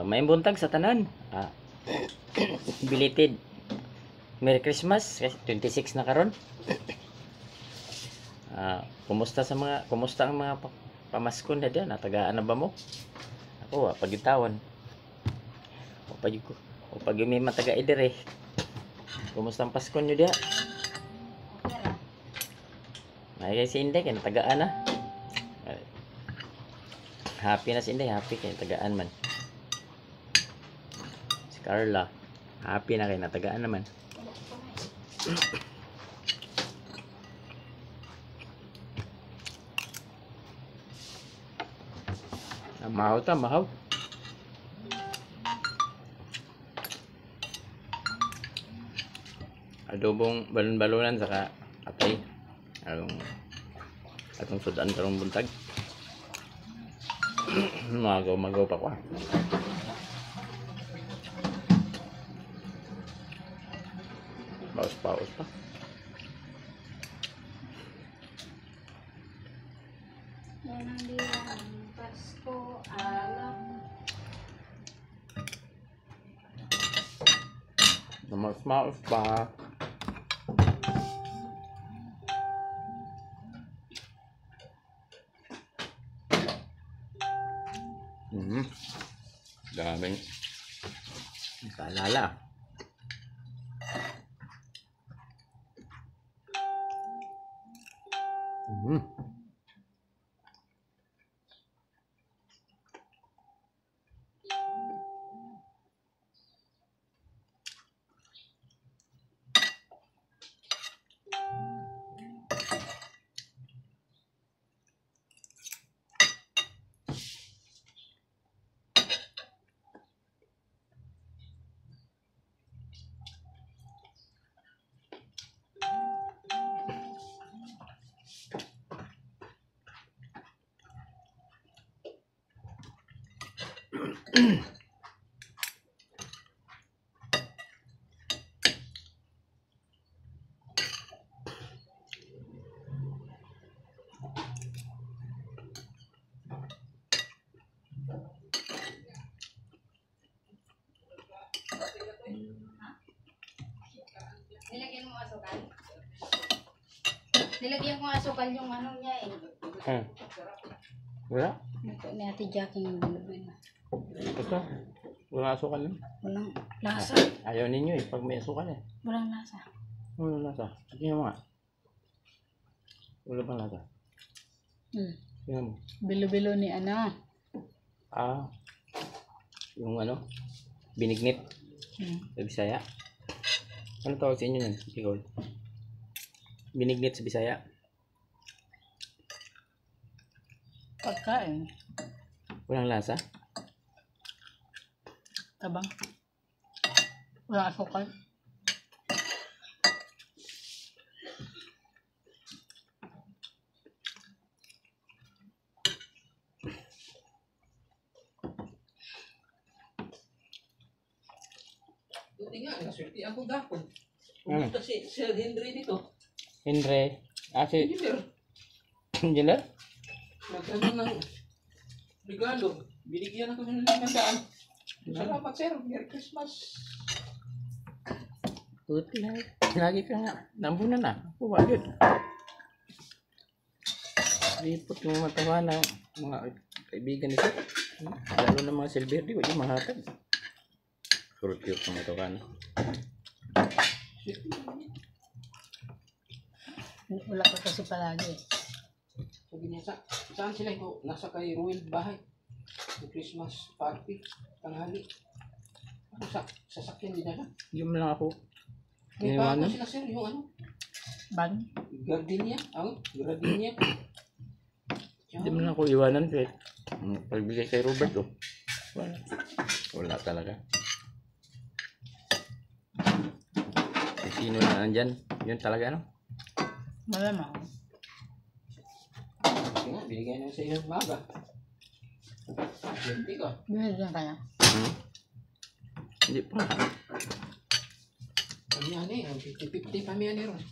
May buntag sa tanan. Belated Merry Christmas, 26 na karon. Kumusta ang mga pamaskon na diyan? Natagaan na ba mo? Ako, pagitawan. O pag may mataga idire. Kumusta ang Pasko nyo diya? May kay si Inday, kaya natagaan na. Happy na si Inday, happy kaya natagaan man. Si Carla, happy na kaya natagaan naman. Mahaw ta, mahaw. Adobong balon-balonan saka atay. Atong sudan karong buntag. Magaw pa ko. Paus pa. Pasko alam. Maus pa. Daming kaalala. Nilagyan mo asukal? Nilagyan ko asukal yung ano niya eh. Wala? Ito ni Ate Jackie yung nilagyan na. Ito? Walang asukal yun? Walang lasa. Ayaw ninyo eh, pag may asukal eh. Walang lasa. Walang lasa. Tingnan mo nga. Wala bang lasa? Tingnan mo. Bilo-bilo ni ano. Yung ano? Binignit. Sa Bisaya. Ano tawag sa inyo yan? Ikaw. Binignit sa Bisaya. Pagkain. Walang lasa? Tabang. Walang asukal. Buti nga, naswerte ako gapon. Kumusta si Sir Henry dito? Henry. Si Engineer, Angela? nagkaroon ng regalo. Binigyan ako ng 500. Salamat sir, Merry Christmas. Puti na. Lagi ka nga. Nambunan na. Ako wagod. Lipot ng matawa ng mga kaibigan nito. Lalo na mga silver. Di ba yung mahatag? Cute ng matawa na. Wala ka kasi palagi. Sabi niya, saan sila ko? Nasa kay Ruel bahay. Yung Christmas party, tanghali. Ano sasakyan din na? Yung lang ako. May bago sila sir, yung ano? Bag? Gardenia? Gardenia. Hindi mo lang ako iwanan, Pet. Pagbigay kay Robert, oh. Wala talaga. Sino na nandyan? Yun talaga, no? Malamang. Kasi nga, binigay na sa iyo ng maga. Hindi ko. Binigyan ka na. Hindi pa. Kami ani, 50-50 kami ani ron.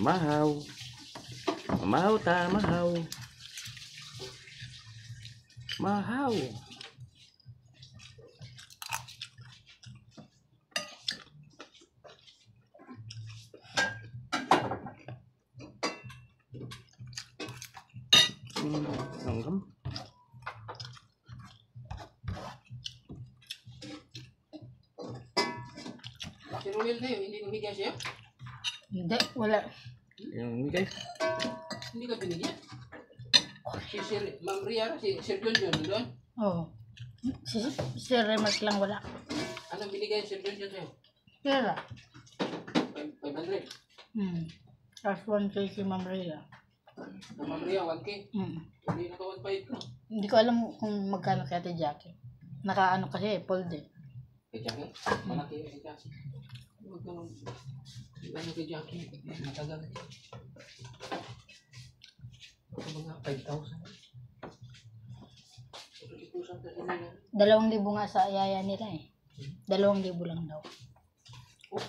Mahaw. Mahaw ta, mahaw. Mahaw. Langgam. Si Ruel na yun, hindi namigay siya. Hindi, wala. Yung guys. Hindi ka binigyan. Si Sir, Ma'am Ria, si Sir John John, doon. Oo. Si Remark lang wala. Anong binigay si Sir John John sa'yo? Pera. 500. Tapos 1K si Ma'am Rhea. Sa Ma'am Ria, 1K. Hindi na ka 1.5 ko. Hindi ko alam kung magkano kay Ate Jackie. Nakaano kasi, fold eh. Kay Jackie? Malaki yun kay Jackie. Huwag ka nung... Ano kay Jackie? Matagal na yun. Mga 5,000. 2,000 kasi nila. 2,000 nga sa yaya nila eh. 2,000 lang daw. Oh,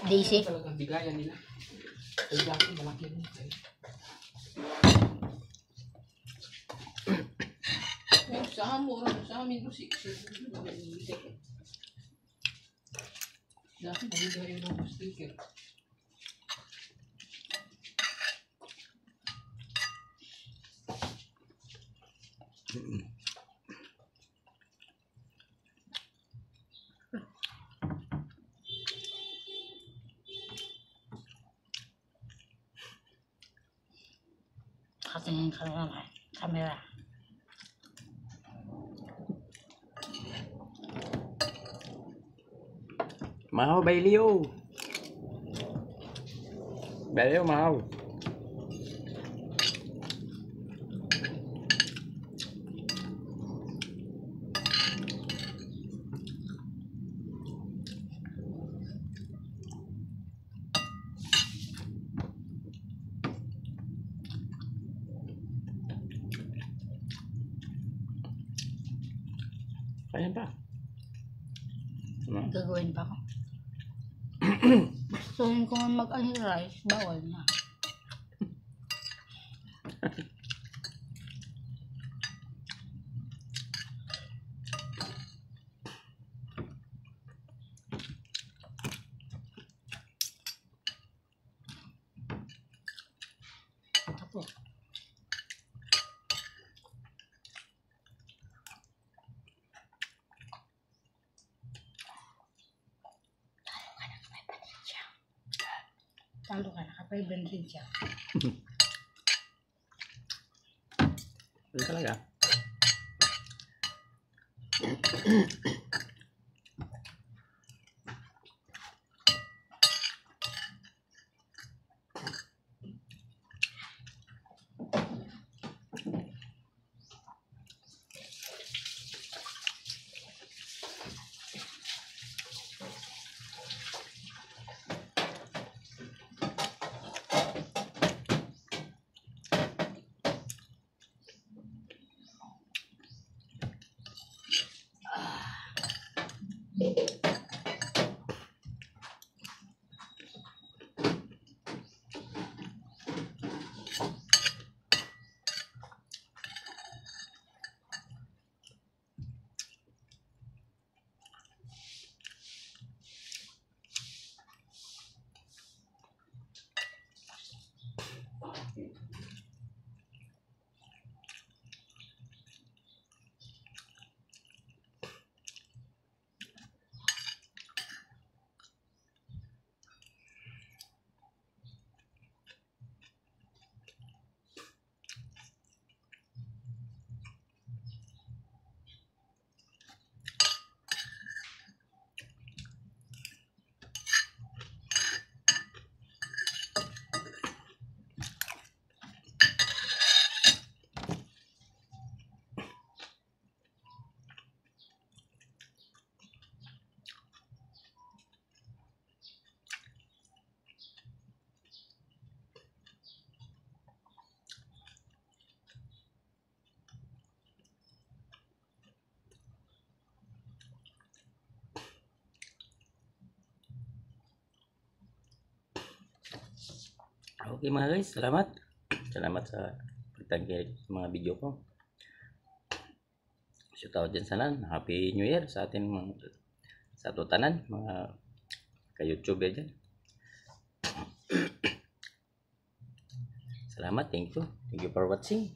DC. talagang bigayan nila. Kay Jackie, malaki yun. Sa amin po si Jackie, nabigay yun ng sticker. Katingin ka naman. Camera. Mahaw, Bailio. Bailio, mahaw. Kaya pa. Ano? Gagawin pa ako. Gustuhin ko nga mag-rice, bawal na. Tapos. Talo ka na kapay bendrin siya. Ano talaga? Okay mga guys, salamat. Salamat sa pagtangkilik sa mga video ko. Shout out dyan sa nan. Happy New Year sa atin sa tutanan, mga ka-YouTube dyan. Salamat, thank you. Thank you for watching.